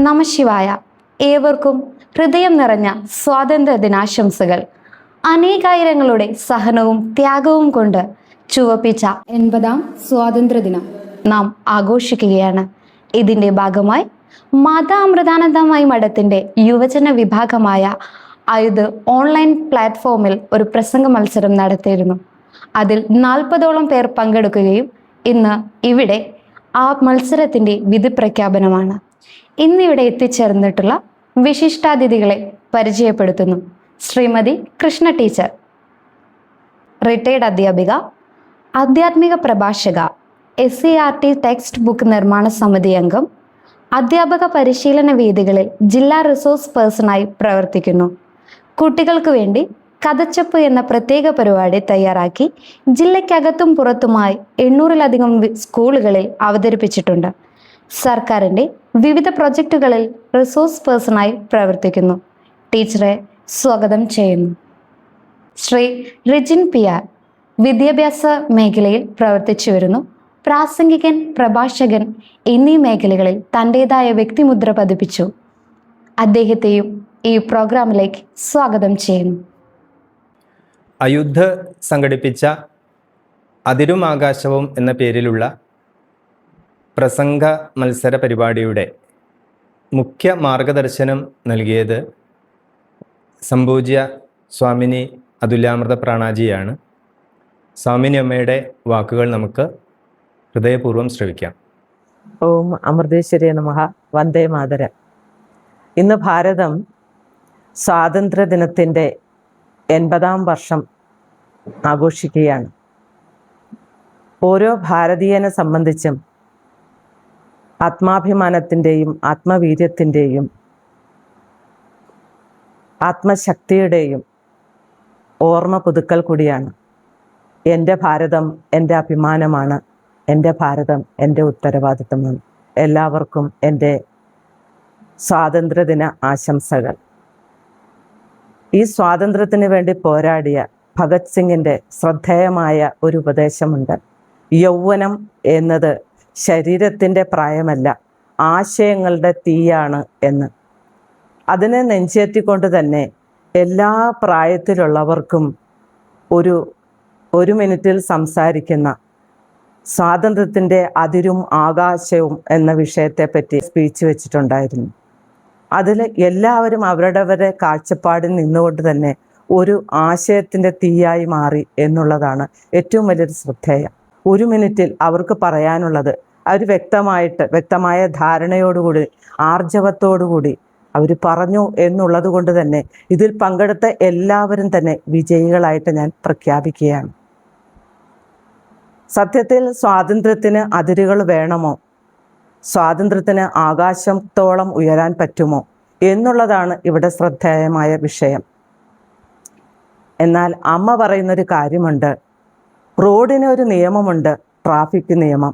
നമഃശിവായ. ഏവർക്കും ഹൃദയം നിറഞ്ഞ സ്വാതന്ത്ര്യ ദിനാശംസകൾ. അനേകായിരങ്ങളുടെ സഹനവും ത്യാഗവും കൊണ്ട് ചുവപ്പിച്ച 80ാം സ്വാതന്ത്ര്യദിനം നാം ആഘോഷിക്കുകയാണ്. ഇതിൻ്റെ ഭാഗമായി മാതാ അമൃതാനന്ദമയി മഠത്തിൻ്റെ യുവജന വിഭാഗമായ അയുത് ഓൺലൈൻ പ്ലാറ്റ്ഫോമിൽ ഒരു പ്രസംഗ മത്സരം നടത്തിയിരുന്നു. അതിൽ 40ഓളം പേർ പങ്കെടുക്കുകയും ഇന്ന് ഇവിടെ ആ മത്സരത്തിൻ്റെ വിധി പ്രഖ്യാപനമാണ്. ഇന്നിവിടെ എത്തിച്ചേർന്നിട്ടുള്ള വിശിഷ്ടാതിഥികളെ പരിചയപ്പെടുത്തുന്നു. ശ്രീമതി കൃഷ്ണ ടീച്ചർ, റിട്ടയർഡ് അധ്യാപിക, ആധ്യാത്മിക പ്രഭാഷക, SCERT ടെക്സ്റ്റ് ബുക്ക് നിർമ്മാണ സമിതി അംഗം, അധ്യാപക പരിശീലന വേദികളിൽ ജില്ലാ റിസോഴ്സ് പേഴ്സണായി പ്രവർത്തിക്കുന്നു. കുട്ടികൾക്ക് വേണ്ടി കഥച്ചപ്പ് എന്ന പ്രത്യേക പരിപാടി തയ്യാറാക്കി ജില്ലയ്ക്കകത്തും പുറത്തുമായി 800-ലധികം സ്കൂളുകളിൽ അവതരിപ്പിച്ചിട്ടുണ്ട്. സർക്കാരിൻ്റെ വിവിധ പ്രൊജക്റ്റുകളിൽ റിസോഴ്സ് പേഴ്സണായി പ്രവർത്തിക്കുന്നു. ടീച്ചറെ സ്വാഗതം ചെയ്യുന്നു. ശ്രീ റിജിൻ PR വിദ്യാഭ്യാസ മേഖലയിൽ പ്രവർത്തിച്ചു വരുന്നു. പ്രാസംഗികൻ, പ്രഭാഷകൻ എന്നീ മേഖലകളിൽ തൻ്റെതായ വ്യക്തിമുദ്ര പതിപ്പിച്ചു. അദ്ദേഹത്തെയും ഈ പ്രോഗ്രാമിലേക്ക് സ്വാഗതം ചെയ്യുന്നു. അയുദ്ധ സംഘടിപ്പിച്ച അതിരും ആകാശവും എന്ന പേരിലുള്ള പ്രസംഗ മത്സര പരിപാടിയുടെ മുഖ്യ മാർഗദർശനം നൽകിയത് സംപൂജ്യ സ്വാമിനി അതുല്യാമൃത പ്രാണാജിയാണ്. സ്വാമിനി അമ്മയുടെ വാക്കുകൾ നമുക്ക് ഹൃദയപൂർവ്വം ശ്രവിക്കാം. ഓം അമൃതേശ്വരി നമഃ. വന്ദേ മാതരം. ഇന്ന് ഭാരതം സ്വാതന്ത്ര്യദിനത്തിൻ്റെ 80ാം വർഷം ആഘോഷിക്കുകയാണ്. ഓരോ ഭാരതീയനെ സംബന്ധിച്ചും ആത്മാഭിമാനത്തിൻ്റെയും ആത്മവീര്യത്തിൻ്റെയും ആത്മശക്തിയുടെയും ഓർമ്മ പുതുക്കൽ കൂടിയാണ്. എൻ്റെ ഭാരതം എൻ്റെ അഭിമാനമാണ്, എൻ്റെ ഭാരതം എൻ്റെ ഉത്തരവാദിത്തമാണ്. എല്ലാവർക്കും എൻ്റെ സ്വാതന്ത്ര്യദിന ആശംസകൾ. ഈ സ്വാതന്ത്ര്യത്തിന് വേണ്ടി പോരാടിയ ഭഗത് സിംഗിൻ്റെ ശ്രദ്ധേയമായ ഒരു ഉപദേശമുണ്ട്. യൗവനം എന്നത് ശരീരത്തിൻ്റെ പ്രായമല്ല, ആശയങ്ങളുടെ തീയാണ് എന്ന്. അതിനെ നെഞ്ചേറ്റിക്കൊണ്ട് തന്നെ എല്ലാ പ്രായത്തിലുള്ളവർക്കും ഒരു മിനിറ്റിൽ സംസാരിക്കുന്ന സ്വാതന്ത്ര്യത്തിൻ്റെ അതിരും ആകാശവും എന്ന വിഷയത്തെപ്പറ്റി സ്പീച്ച് വെച്ചിട്ടുണ്ടായിരുന്നു. അതിൽ എല്ലാവരും അവരുടെ കാഴ്ചപ്പാടിൽ നിന്നുകൊണ്ട് തന്നെ ഒരു ആശയത്തിൻ്റെ തീയായി മാറി എന്നുള്ളതാണ് ഏറ്റവും വലിയൊരു ശ്രദ്ധേയം. ഒരു മിനിറ്റിൽ അവർക്ക് പറയാനുള്ളത് അവർ വ്യക്തമായ ധാരണയോടുകൂടി ആർജവത്തോടുകൂടി അവർ പറഞ്ഞു എന്നുള്ളത് കൊണ്ട് തന്നെ ഇതിൽ പങ്കെടുത്ത എല്ലാവരും തന്നെ വിജയികളായിട്ട് ഞാൻ പ്രഖ്യാപിക്കുകയാണ്. സത്യത്തിൽ സ്വാതന്ത്ര്യത്തിന് അതിരുകൾ വേണമോ, സ്വാതന്ത്ര്യത്തിന് ആകാശത്തോളം ഉയരാൻ പറ്റുമോ എന്നുള്ളതാണ് ഇവിടെ ശ്രദ്ധേയമായ വിഷയം. എന്നാൽ അമ്മ പറയുന്നൊരു കാര്യമുണ്ട്. റോഡിന് ഒരു നിയമമുണ്ട്, ട്രാഫിക് നിയമം.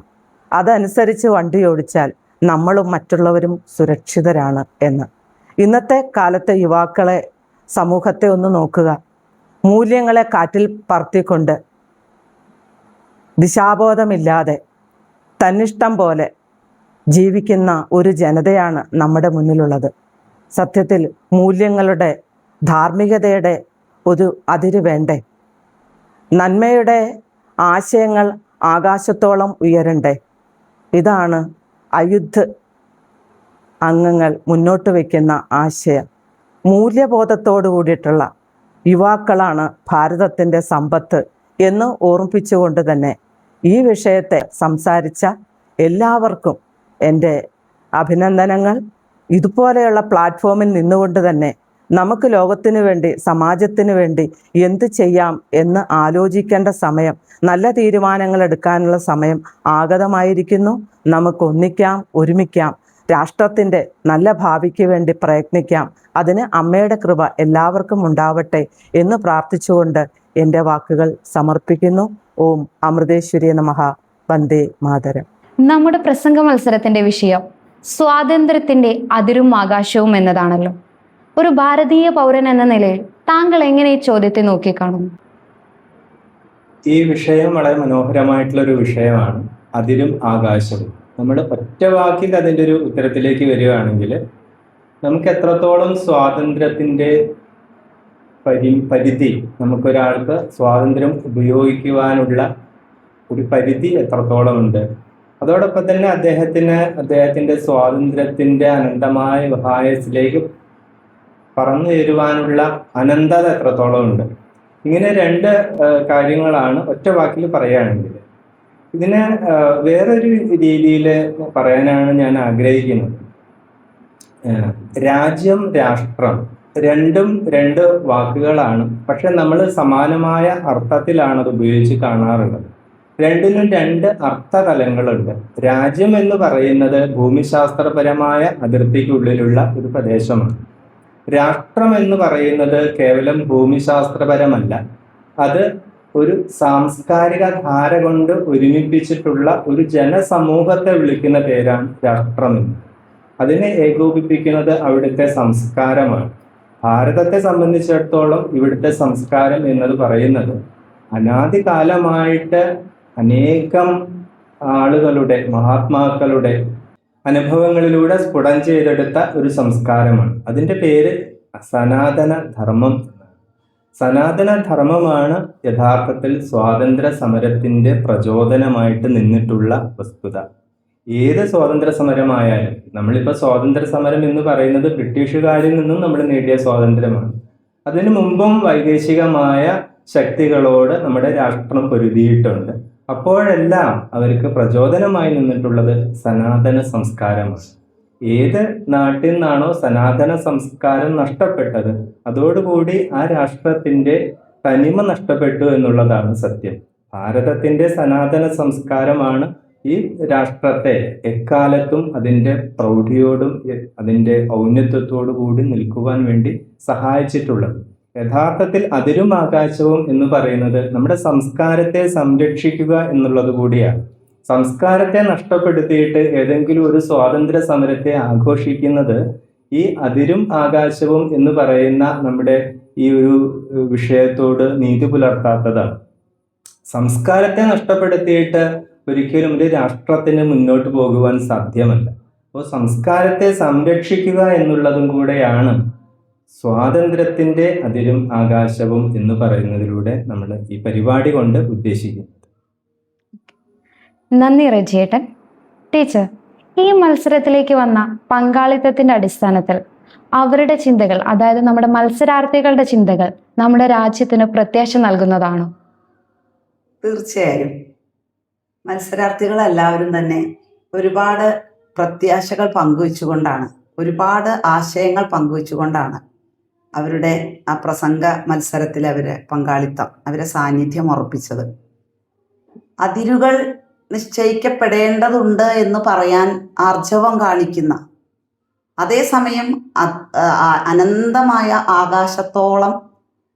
അതനുസരിച്ച് വണ്ടി ഓടിച്ചാൽ നമ്മളും മറ്റുള്ളവരും സുരക്ഷിതരാണ് എന്ന്. ഇന്നത്തെ കാലത്തെ യുവാക്കളെ, സമൂഹത്തെ ഒന്ന് നോക്കുക. മൂല്യങ്ങളെ കാറ്റിൽ പറത്തിക്കൊണ്ട് ദിശാബോധമില്ലാതെ തന്നിഷ്ടം പോലെ ജീവിക്കുന്ന ഒരു ജനതയാണ് നമ്മുടെ മുന്നിലുള്ളത്. സത്യത്തിൽ മൂല്യങ്ങളുടെ, ധാർമ്മികതയുടെ ഒരു അതിര് വേണ്ടേ? നന്മയുടെ ആശയങ്ങൾ ആകാശത്തോളം ഉയരണ്ടേ? ഇതാണ് അയുദ്ധ അംഗങ്ങൾ മുന്നോട്ട് വയ്ക്കുന്ന ആശയം. മൂല്യബോധത്തോടു കൂടിയിട്ടുള്ള യുവാക്കളാണ് ഭാരതത്തിൻ്റെ സമ്പത്ത് എന്ന് ഓർമ്മിപ്പിച്ചുകൊണ്ട് തന്നെ ഈ വിഷയത്തെ സംസാരിച്ച എല്ലാവർക്കും എൻ്റെ അഭിനന്ദനങ്ങൾ. ഇതുപോലെയുള്ള പ്ലാറ്റ്ഫോമിൽ നിന്നുകൊണ്ട് തന്നെ നമുക്ക് ലോകത്തിന് വേണ്ടി, സമാജത്തിന് വേണ്ടി എന്ത് ചെയ്യാം എന്ന് ആലോചിക്കേണ്ട സമയം, നല്ല തീരുമാനങ്ങൾ എടുക്കാനുള്ള സമയം ആഗതമായിരിക്കുന്നു. നമുക്ക് ഒന്നിക്കാം, ഒരുമിക്കാം, രാഷ്ട്രത്തിൻ്റെ നല്ല ഭാവിക്ക് വേണ്ടി പ്രയത്നിക്കാം. അതിന് അമ്മയുടെ കൃപ എല്ലാവർക്കും ഉണ്ടാവട്ടെ എന്ന് പ്രാർത്ഥിച്ചുകൊണ്ട് എൻ്റെ വാക്കുകൾ സമർപ്പിക്കുന്നു. ഓം അമൃതേശ്വരി നമഃ. വന്ദേ മാതരം. നമ്മുടെ പ്രസംഗ മത്സരത്തിന്റെ വിഷയം സ്വാതന്ത്ര്യത്തിന്റെ അതിരും ആകാശവും എന്നതാണല്ലോ. ഒരു ഭാരതീയ പൗരൻ എന്ന നിലയിൽ താങ്കൾ എങ്ങനെ ഈ ചോദ്യത്തെ നോക്കിക്കാണുന്നു? ഈ വിഷയം വളരെ മനോഹരമായിട്ടുള്ളൊരു വിഷയമാണ്. അതിരും ആകാശവും. നമ്മൾ ഒറ്റ വാക്കിൽ അതിൻ്റെ ഒരു ഉത്തരത്തിലേക്ക് വരികയാണെങ്കിൽ നമുക്ക് എത്രത്തോളം സ്വാതന്ത്ര്യത്തിൻ്റെ പരിധി, നമുക്കൊരാൾക്ക് സ്വാതന്ത്ര്യം ഉപയോഗിക്കുവാനുള്ള ഒരു പരിധി എത്രത്തോളം ഉണ്ട്, അതോടൊപ്പം തന്നെ അദ്ദേഹത്തിൻ്റെ സ്വാതന്ത്ര്യത്തിൻ്റെ അനന്തമായ വഹായസിലേക്ക് പറന്നു ചേരുവാനുള്ള അനന്തത എത്രത്തോളം ഉണ്ട്. ഇങ്ങനെ രണ്ട് കാര്യങ്ങളാണ് ഒറ്റ വാക്കിൽ പറയുകയാണെങ്കിൽ. ഇതിനെ വേറൊരു രീതിയിൽ പറയാനാണ് ഞാൻ ആഗ്രഹിക്കുന്നത്. രാജ്യം, രാഷ്ട്രം രണ്ടും രണ്ട് വാക്കുകളാണ്, പക്ഷെ നമ്മൾ സമാനമായ അർത്ഥത്തിലാണ് അത് ഉപയോഗിച്ച് കാണാറുള്ളത്. രണ്ടിനും രണ്ട് അർത്ഥതലങ്ങളുണ്ട്. രാജ്യം എന്ന് പറയുന്നത് ഭൂമിശാസ്ത്രപരമായ അതിർത്തിക്കുള്ളിലുള്ള ഒരു പ്രദേശമാണ്. രാഷ്ട്രം എന്ന് പറയുന്നത് കേവലം ഭൂമിശാസ്ത്രപരമല്ല, അത് ഒരു സാംസ്കാരിക ധാര കൊണ്ട് ഒരുമിപ്പിച്ചിട്ടുള്ള ഒരു ജനസമൂഹത്തെ വിളിക്കുന്ന പേരാണ് രാഷ്ട്രമെന്ന്. അതിനെ ഏകോപിപ്പിക്കുന്നത് അവിടുത്തെ സംസ്കാരമാണ്. ഭാരതത്തെ സംബന്ധിച്ചിടത്തോളം ഇവിടുത്തെ സംസ്കാരം എന്നത് പറയുന്നത് അനാദികാലമായിട്ട് അനേകം ആളുകളുടെ, മഹാത്മാക്കളുടെ അനുഭവങ്ങളിലൂടെ സ്ഫുടം ചെയ്തെടുത്ത ഒരു സംസ്കാരമാണ്. അതിൻ്റെ പേര് സനാതന ധർമ്മം. സനാതന ധർമ്മമാണ് യഥാർത്ഥത്തിൽ സ്വാതന്ത്ര്യ സമരത്തിൻ്റെ പ്രചോദനമായിട്ട് നിന്നിട്ടുള്ള വസ്തുത. ഏത് സ്വാതന്ത്ര്യ സമരമായാലും, നമ്മളിപ്പോൾ സ്വാതന്ത്ര്യ സമരം എന്ന് പറയുന്നത് ബ്രിട്ടീഷുകാരിൽ നിന്നും നമ്മൾ നേടിയ സ്വാതന്ത്ര്യമാണ്. അതിനു മുമ്പും വൈദേശികമായ ശക്തികളോട് നമ്മുടെ രാഷ്ട്രം പൊരുതിയിട്ടുണ്ട്. അപ്പോഴെല്ലാം അവർക്ക് പ്രചോദനമായി നിന്നിട്ടുള്ളത് സനാതന സംസ്കാരമാണ്. ഏത് നാട്ടിൽ നിന്നാണോ സനാതന സംസ്കാരം നഷ്ടപ്പെട്ടത്, അതോടുകൂടി ആ രാഷ്ട്രത്തിൻ്റെ തനിമ നഷ്ടപ്പെട്ടു എന്നുള്ളതാണ് സത്യം. ഭാരതത്തിൻ്റെ സനാതന സംസ്കാരമാണ് ഈ രാഷ്ട്രത്തെ എക്കാലത്തും അതിൻ്റെ പ്രൗഢിയോടും അതിൻ്റെ ഔന്നത്യത്തോടു കൂടി നിൽക്കുവാൻ വേണ്ടി സഹായിച്ചിട്ടുള്ളത്. യഥാർത്ഥത്തിൽ അതിരും ആകാശവും എന്ന് പറയുന്നത് നമ്മുടെ സംസ്കാരത്തെ സംരക്ഷിക്കുക എന്നുള്ളത് കൂടിയാണ്. സംസ്കാരത്തെ നഷ്ടപ്പെടുത്തിയിട്ട് ഏതെങ്കിലും ഒരു സ്വാതന്ത്ര്യ സമരത്തെ ആഘോഷിക്കുന്നത് ഈ അതിരും ആകാശവും എന്ന് പറയുന്ന നമ്മുടെ ഈ ഒരു വിഷയത്തോട് നീതി പുലർത്താത്തതാണ്. സംസ്കാരത്തെ നഷ്ടപ്പെടുത്തിയിട്ട് ഒരിക്കലും ഒരു രാഷ്ട്രത്തിന് മുന്നോട്ട് പോകുവാൻ സാധ്യമല്ല. അപ്പോൾ സംസ്കാരത്തെ സംരക്ഷിക്കുക എന്നുള്ളതും കൂടെയാണ് സ്വാതന്ത്ര്യത്തിൻ്റെ അതിരും ആകാശവും എന്ന് പറയുന്നതിലൂടെ നമ്മൾ ഈ പരിപാടി കൊണ്ട് ഉദ്ദേശിക്കുന്നത്. നന്ദി റജിയേട്ടൻ. ടീച്ചർ, ഈ മത്സരത്തിലേക്ക് വന്ന പങ്കാളിത്തത്തിന്റെ അടിസ്ഥാനത്തിൽ അവരുടെ ചിന്തകൾ, അതായത് നമ്മുടെ മത്സരാർത്ഥികളുടെ ചിന്തകൾ നമ്മുടെ രാജ്യത്തിന് പ്രത്യാശ നൽകുന്നതാണോ? തീർച്ചയായും. മത്സരാർത്ഥികളെല്ലാവരും തന്നെ ഒരുപാട് പ്രത്യാശകൾ പങ്കുവെച്ചുകൊണ്ടാണ്, ഒരുപാട് ആശയങ്ങൾ പങ്കുവെച്ചുകൊണ്ടാണ് അവരുടെ ആ പ്രസംഗ മത്സരത്തിൽ അവരെ സാന്നിധ്യം ഉറപ്പിച്ചത്. അതിരുകൾ നിശ്ചയിക്കപ്പെടേണ്ടതുണ്ട് എന്ന് പറയാൻ ആർജവം കാണിക്കുന്ന, അതേസമയം അനന്തമായ ആകാശത്തോളം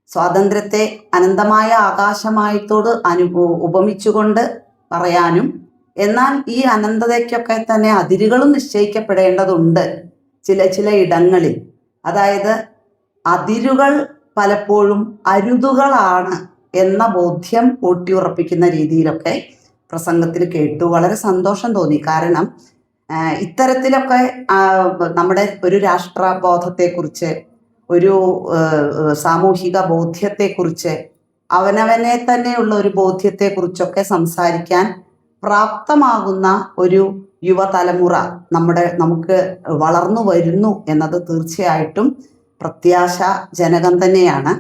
സ്വാതന്ത്ര്യത്തെ അനന്തമായ ആകാശമായിട്ടോട് ഉപമിച്ചുകൊണ്ട് പറയാനും, എന്നാൽ ഈ അനന്തതയ്ക്കൊക്കെ തന്നെ അതിരുകളും നിശ്ചയിക്കപ്പെടേണ്ടതുണ്ട് ചില ഇടങ്ങളിൽ. അതായത് അതിരുകൾ പലപ്പോഴും അരുതുകളാണ് എന്ന ബോധ്യം ഊട്ടിയുറപ്പിക്കുന്ന രീതിയിലൊക്കെ പ്രസംഗത്തിൽ കേട്ടു. വളരെ സന്തോഷം തോന്നി. കാരണം ഇത്തരത്തിലൊക്കെ നമ്മുടെ ഒരു രാഷ്ട്രബോധത്തെക്കുറിച്ച്, ഒരു സാമൂഹിക ബോധ്യത്തെക്കുറിച്ച്, അവനവനെ തന്നെയുള്ള ഒരു ബോധ്യത്തെക്കുറിച്ചൊക്കെ സംസാരിക്കാൻ പ്രാപ്തമാകുന്ന ഒരു യുവതലമുറ നമുക്ക് വളർന്നു വരുന്നു എന്നത് തീർച്ചയായിട്ടും പ്രത്യാശാജനകം തന്നെയാണ്.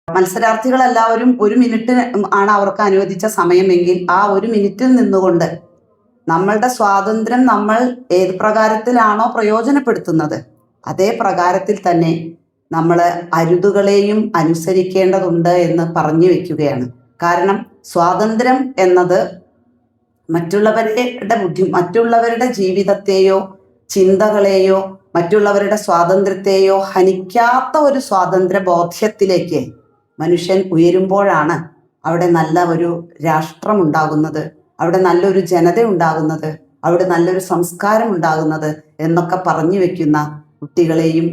മത്സരാർത്ഥികളെല്ലാവരും 1 മിനിറ്റ് ആണ് അവർക്ക് അനുവദിച്ച സമയമെങ്കിൽ ആ 1 മിനിറ്റിൽ നിന്നുകൊണ്ട് നമ്മളുടെ സ്വാതന്ത്ര്യം നമ്മൾ ഏത് പ്രകാരത്തിലാണോ പ്രയോജനപ്പെടുത്തുന്നത് അതേ പ്രകാരത്തിൽ തന്നെ നമ്മൾ അരുതുകളെയും അനുസരിക്കേണ്ടതുണ്ട് എന്ന് പറഞ്ഞു വെക്കുകയാണ്. കാരണം സ്വാതന്ത്ര്യം എന്നത് മറ്റുള്ളവരുടെ ജീവിതത്തെയോ ചിന്തകളെയോ മറ്റുള്ളവരുടെ സ്വാതന്ത്ര്യത്തെയോ ഹനിക്കാത്ത ഒരു സ്വാതന്ത്ര്യ ബോധ്യത്തിലേക്ക് മനുഷ്യൻ ഉയരുമ്പോഴാണ് അവിടെ നല്ല ഒരു രാഷ്ട്രം ഉണ്ടാകുന്നത്, അവിടെ നല്ലൊരു ജനത ഉണ്ടാകുന്നത്, അവിടെ നല്ലൊരു സംസ്കാരം ഉണ്ടാകുന്നത് എന്നൊക്കെ പറഞ്ഞു വെക്കുന്ന കുട്ടികളെയും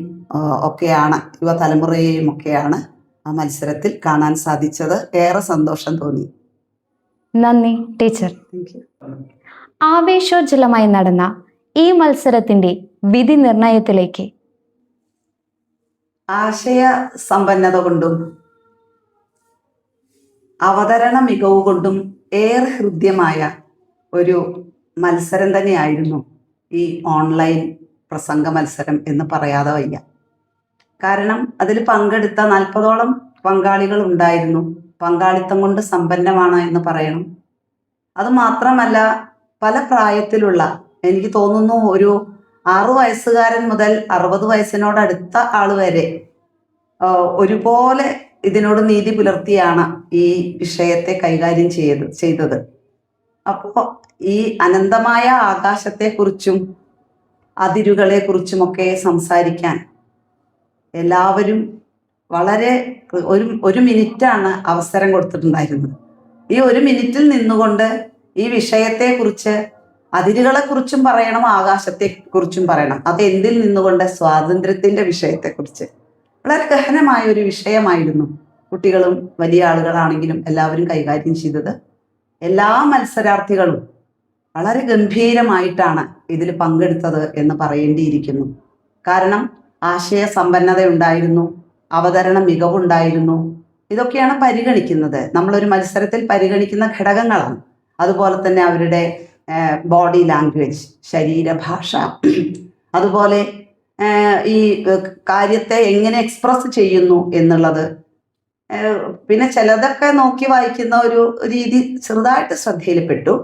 ഒക്കെയാണ്, യുവതലമുറയെയും ഒക്കെയാണ് ആ മത്സരത്തിൽ കാണാൻ സാധിച്ചത്. ഏറെ സന്തോഷം തോന്നി. നന്ദി ടീച്ചർ. ആവേശോജ്വലമായി നടന്ന ഈ മത്സരത്തിന്റെ വിധി നിർണയത്തിലേക്ക്? ആശയ സമ്പന്നത കൊണ്ടും അവതരണ മികവ് കൊണ്ടും ഏറെ ഹൃദ്യമായ ഒരു മത്സരം തന്നെയായിരുന്നു ഈ ഓൺലൈൻ പ്രസംഗ മത്സരം എന്ന് പറയാതെ വയ്യ. കാരണം അതിൽ പങ്കെടുത്ത 40ഓളം പങ്കാളികൾ ഉണ്ടായിരുന്നു. പങ്കാളിത്തം കൊണ്ട് സമ്പന്നമാണ് എന്ന് പറയണം. അതുമാത്രമല്ല, പല പ്രായത്തിലുള്ള, എനിക്ക് തോന്നുന്നു ഒരു 6 വയസ്സുകാരൻ മുതൽ 60 വയസ്സിനോടടുത്ത ആൾ വരെ ഒരുപോലെ ഇതിനോട് നീതി പുലർത്തിയാണ് ഈ വിഷയത്തെ കൈകാര്യം ചെയ്തത്. അപ്പോൾ ഈ അനന്തമായ ആകാശത്തെക്കുറിച്ചും അതിരുകളെക്കുറിച്ചുമൊക്കെ സംസാരിക്കാൻ എല്ലാവരും വളരെ ഒരു മിനിറ്റാണ് അവസരം കൊടുത്തിട്ടുണ്ടായിരുന്നത്. ഈ ഒരു മിനിറ്റിൽ നിന്നുകൊണ്ട് ഈ വിഷയത്തെക്കുറിച്ച്, അതിരുകളെക്കുറിച്ചും പറയണം, ആകാശത്തെക്കുറിച്ചും പറയണം. അത് എന്തിൽ നിന്നുകൊണ്ട്? സ്വാതന്ത്ര്യത്തിൻ്റെ വിഷയത്തെക്കുറിച്ച്. വളരെ ഗഹനമായ ഒരു വിഷയമായിരുന്നു. കുട്ടികളും വലിയ ആളുകളാണെങ്കിലും എല്ലാവരും കൈകാര്യം ചെയ്തത്. എല്ലാ മത്സരാർത്ഥികളും വളരെ ഗംഭീരമായിട്ടാണ് ഇതിൽ പങ്കെടുത്തത് എന്ന് പറയേണ്ടിയിരിക്കുന്നു. കാരണം ആശയ സമ്പന്നത ഉണ്ടായിരുന്നു, അവതരണ മികവുണ്ടായിരുന്നു. ഇതൊക്കെയാണ് പരിഗണിക്കുന്നത്. നമ്മളൊരു മത്സരത്തിൽ പരിഗണിക്കുന്ന ഘടകങ്ങളാണ്. അതുപോലെ തന്നെ അവരുടെ ബോഡി ലാംഗ്വേജ്, ശരീരഭാഷ, അതുപോലെ ഈ കാര്യത്തെ എങ്ങനെ എക്സ്പ്രസ് ചെയ്യുന്നു എന്നുള്ളത്. പിന്നെ ചിലതൊക്കെ നോക്കി വായിക്കുന്ന ഒരു രീതി ചെറുതായിട്ട് ശ്രദ്ധയിൽപ്പെട്ടു.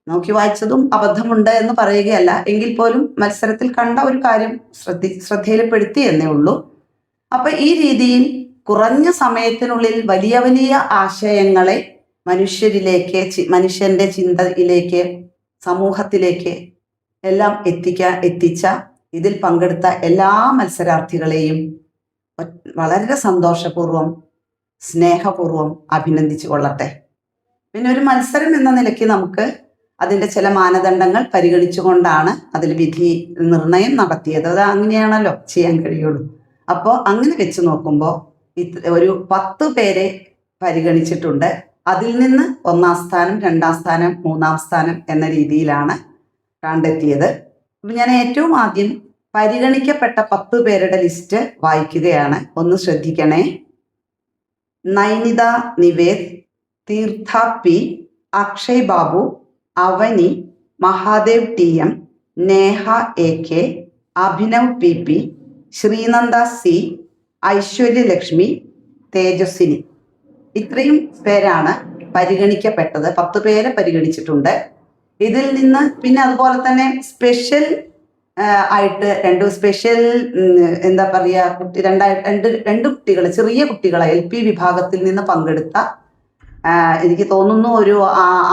നോക്കി വായിച്ചതും അബദ്ധമുണ്ട് എന്ന് പറയുകയല്ല, എങ്കിൽ പോലും മത്സരത്തിൽ കണ്ട ഒരു കാര്യം ശ്രദ്ധയിൽപ്പെടുത്തി എന്നേ ഉള്ളൂ. അപ്പൊ ഈ രീതിയിൽ കുറഞ്ഞ സമയത്തിനുള്ളിൽ വലിയ വലിയ ആശയങ്ങളെ മനുഷ്യന്റെ ചിന്തയിലേക്ക്, സമൂഹത്തിലേക്ക് എല്ലാം എത്തിച്ച ഇതിൽ പങ്കെടുത്ത എല്ലാ മത്സരാർത്ഥികളെയും വളരെ സന്തോഷപൂർവ്വം, സ്നേഹപൂർവ്വം അഭിനന്ദിച്ചു കൊള്ളട്ടെ. പിന്നെ ഒരു മത്സരം എന്ന നിലയ്ക്ക് നമുക്ക് അതിൻ്റെ ചില മാനദണ്ഡങ്ങൾ പരിഗണിച്ചുകൊണ്ടാണ് അതിൽ വിധി നിർണയം നടത്തിയത്. അത് അങ്ങനെയാണല്ലോ ചെയ്യാൻ കഴിയുള്ളൂ. അപ്പോൾ അങ്ങനെ വെച്ച് നോക്കുമ്പോൾ ഒരു 10 പേരെ പരിഗണിച്ചിട്ടുണ്ട്. അതിൽ നിന്ന് 1-ാം സ്ഥാനം, 2-ാം സ്ഥാനം, 3-ാം സ്ഥാനം എന്ന രീതിയിലാണ് കണ്ടെത്തിയത്. അപ്പം ഞാൻ ഏറ്റവും ആദ്യം പരിഗണിക്കപ്പെട്ട 10 പേരുടെ ലിസ്റ്റ് വായിക്കുകയാണ്. ഒന്ന് ശ്രദ്ധിക്കണേ. നൈനിത നിവേദ്, തീർത്ഥ P, Akshay Babu, Avani, Mahadev TM, Neha AK, Abhinav PP, Sreenanda C, Aishwarya Lakshmi, Tejaswini. ഇത്രയും പേരാണ് പരിഗണിക്കപ്പെട്ടത്. 10 പേരെ പരിഗണിച്ചിട്ടുണ്ട്. ഇതിൽ നിന്ന് പിന്നെ അതുപോലെ തന്നെ സ്പെഷ്യൽ ആയിട്ട് എന്താ പറയുക, രണ്ട് കുട്ടികൾ, ചെറിയ കുട്ടികളെ LP വിഭാഗത്തിൽ നിന്ന് പങ്കെടുത്ത, എനിക്ക് തോന്നുന്നു ഒരു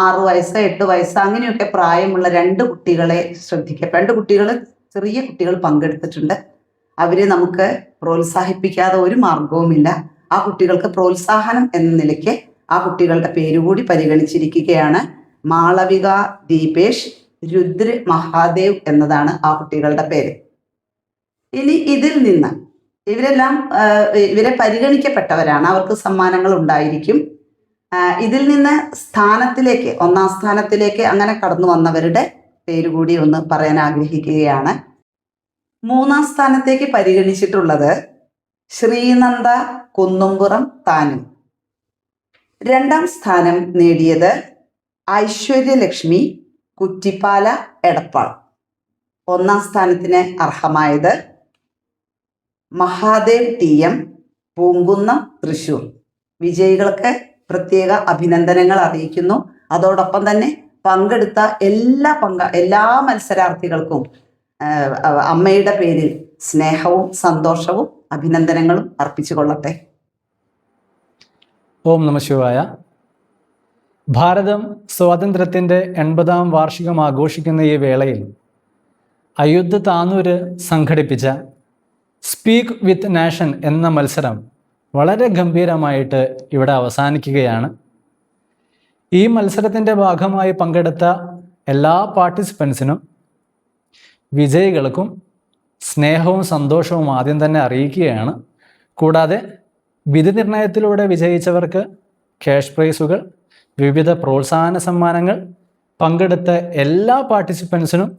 6 വയസ്സ് 8 വയസ്സ് അങ്ങനെയൊക്കെ പ്രായമുള്ള 2 കുട്ടികളെ ശ്രദ്ധിക്കാം. 2 കുട്ടികൾ, ചെറിയ കുട്ടികൾ പങ്കെടുത്തിട്ടുണ്ട്. അവരെ നമുക്ക് പ്രോത്സാഹിപ്പിക്കാതെ ഒരു മാർഗവുമില്ല. ആ കുട്ടികൾക്ക് പ്രോത്സാഹനം എന്ന നിലയ്ക്ക് ആ കുട്ടികളുടെ പേരുകൂടി പരിഗണിച്ചിരിക്കുകയാണ്. മാളവിക ദീപേഷ്, രുദ്ര മഹാദേവ് എന്നതാണ് ആ കുട്ടികളുടെ പേര്. ഇനി ഇതിൽ നിന്ന് ഇവരെ പരിഗണിക്കപ്പെട്ടവരാണ്, അവർക്ക് സമ്മാനങ്ങൾ ഉണ്ടായിരിക്കും. ഇതിൽ നിന്ന് സ്ഥാനത്തിലേക്ക്, 1-ാം സ്ഥാനത്തിലേക്ക് അങ്ങനെ കടന്നു വന്നവരുടെ പേരുകൂടി ഒന്ന് പറയാൻ ആഗ്രഹിക്കുകയാണ്. 3-ാം സ്ഥാനത്തേക്ക് പരിഗണിച്ചിട്ടുള്ളത് ശ്രീനന്ദ കുന്നുംപുറം താനും. 2-ാം സ്ഥാനം നേടിയത് ഐശ്വര്യലക്ഷ്മി കുറ്റിപ്പാല എടപ്പാൾ. 1-ാം സ്ഥാനത്തിന് അർഹമായത് മഹാദേവ് TM, പൂങ്കുന്നം തൃശ്ശൂർ. വിജയികൾക്ക് പ്രത്യേക അഭിനന്ദനങ്ങൾ അറിയിക്കുന്നു. അതോടൊപ്പം തന്നെ പങ്കെടുത്ത എല്ലാ മത്സരാർത്ഥികൾക്കും അമ്മയുടെ പേരിൽ സ്നേഹവും സന്തോഷവും അഭിനന്ദനങ്ങളും അർപ്പിച്ചു കൊള്ളട്ടെ. ഓം നമഃ ശിവായ. ഭാരതം സ്വാതന്ത്ര്യത്തിൻ്റെ 80ാം വാർഷികം ആഘോഷിക്കുന്ന ഈ വേളയിൽ അയോധ്യ താനൂര് സംഘടിപ്പിച്ച സ്പീക്ക് വിത്ത് നാഷൻ എന്ന മത്സരം വളരെ ഗംഭീരമായിട്ട് ഇവിടെ അവസാനിക്കുകയാണ്. ഈ മത്സരത്തിൻ്റെ ഭാഗമായി പങ്കെടുത്ത എല്ലാ പാർട്ടിസിപ്പൻസിനും, വിജയികൾക്കും സ്നേഹവും സന്തോഷവും ആദ്യം തന്നെ അറിയിക്കുകയാണ്. കൂടാതെ വിധി നിർണയത്തിലൂടെ വിജയിച്ചവർക്ക് ക്യാഷ് പ്രൈസുകൾ, വിവിധ പ്രോത്സാഹന സമ്മാനങ്ങൾ, പങ്കെടുത്ത എല്ലാ പാർട്ടിസിപ്പൻസിനും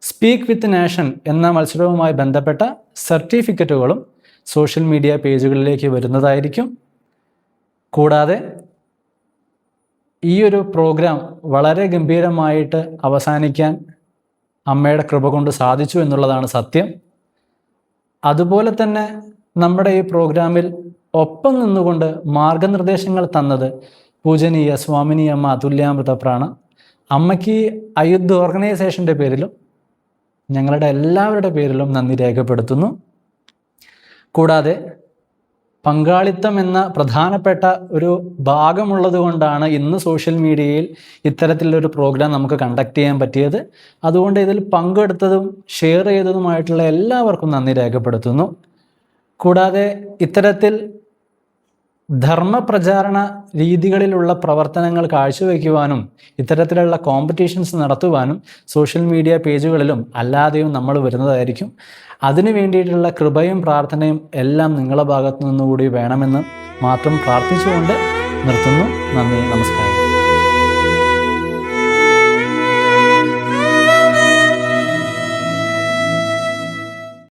സ്പീക്ക് വിത്ത് നേഷൻ എന്ന മത്സരവുമായി ബന്ധപ്പെട്ട സർട്ടിഫിക്കറ്റുകളും സോഷ്യൽ മീഡിയ പേജുകളിലേക്ക് വരുന്നതായിരിക്കും. കൂടാതെ ഈ ഒരു പ്രോഗ്രാം വളരെ ഗംഭീരമായിട്ട് അവസാനിക്കാൻ അമ്മയുടെ കൃപ കൊണ്ട് സാധിച്ചു എന്നുള്ളതാണ് സത്യം. അതുപോലെ തന്നെ നമ്മുടെ ഈ പ്രോഗ്രാമിൽ ഒപ്പം നിന്നുകൊണ്ട് മാർഗനിർദ്ദേശങ്ങൾ തന്നത് പൂജനീയ സ്വാമിനി അമ്മ അതുല്യാമൃതപ്രാണ അമ്മയ്ക്ക് അയുദ്ധ ഓർഗനൈസേഷൻ്റെ പേരിലും ഞങ്ങളുടെ എല്ലാവരുടെ പേരിലും നന്ദി രേഖപ്പെടുത്തുന്നു. കൂടാതെ പങ്കാളിത്തം എന്ന പ്രധാനപ്പെട്ട ഒരു ഭാഗമുള്ളത് കൊണ്ടാണ് ഇന്ന് സോഷ്യൽ മീഡിയയിൽ ഇത്തരത്തിലൊരു പ്രോഗ്രാം നമുക്ക് കണ്ടക്ട് ചെയ്യാൻ പറ്റിയത്. അതുകൊണ്ട് ഇതിൽ പങ്കെടുത്തതും ഷെയർ ചെയ്തതുമായിട്ടുള്ള എല്ലാവർക്കും നന്ദി രേഖപ്പെടുത്തുന്നു. കൂടാതെ ഇത്തരത്തിൽ ധർമ്മപ്രചാരണ രീതികളിലുള്ള പ്രവർത്തനങ്ങൾ കാഴ്ചവെക്കുവാനും ഇത്തരത്തിലുള്ള കോമ്പറ്റീഷൻസ് നടത്തുവാനും സോഷ്യൽ മീഡിയ പേജുകളിലും അല്ലാതെയും നമ്മൾ വരുന്നതായിരിക്കും. അതിനു വേണ്ടിയിട്ടുള്ള കൃപയും പ്രാർത്ഥനയും എല്ലാം നിങ്ങളുടെ ഭാഗത്തു നിന്നുകൂടി വേണമെന്ന് മാത്രം പ്രാർത്ഥിച്ചുകൊണ്ട് നിർത്തുന്നു. നന്ദി, നമസ്കാരം.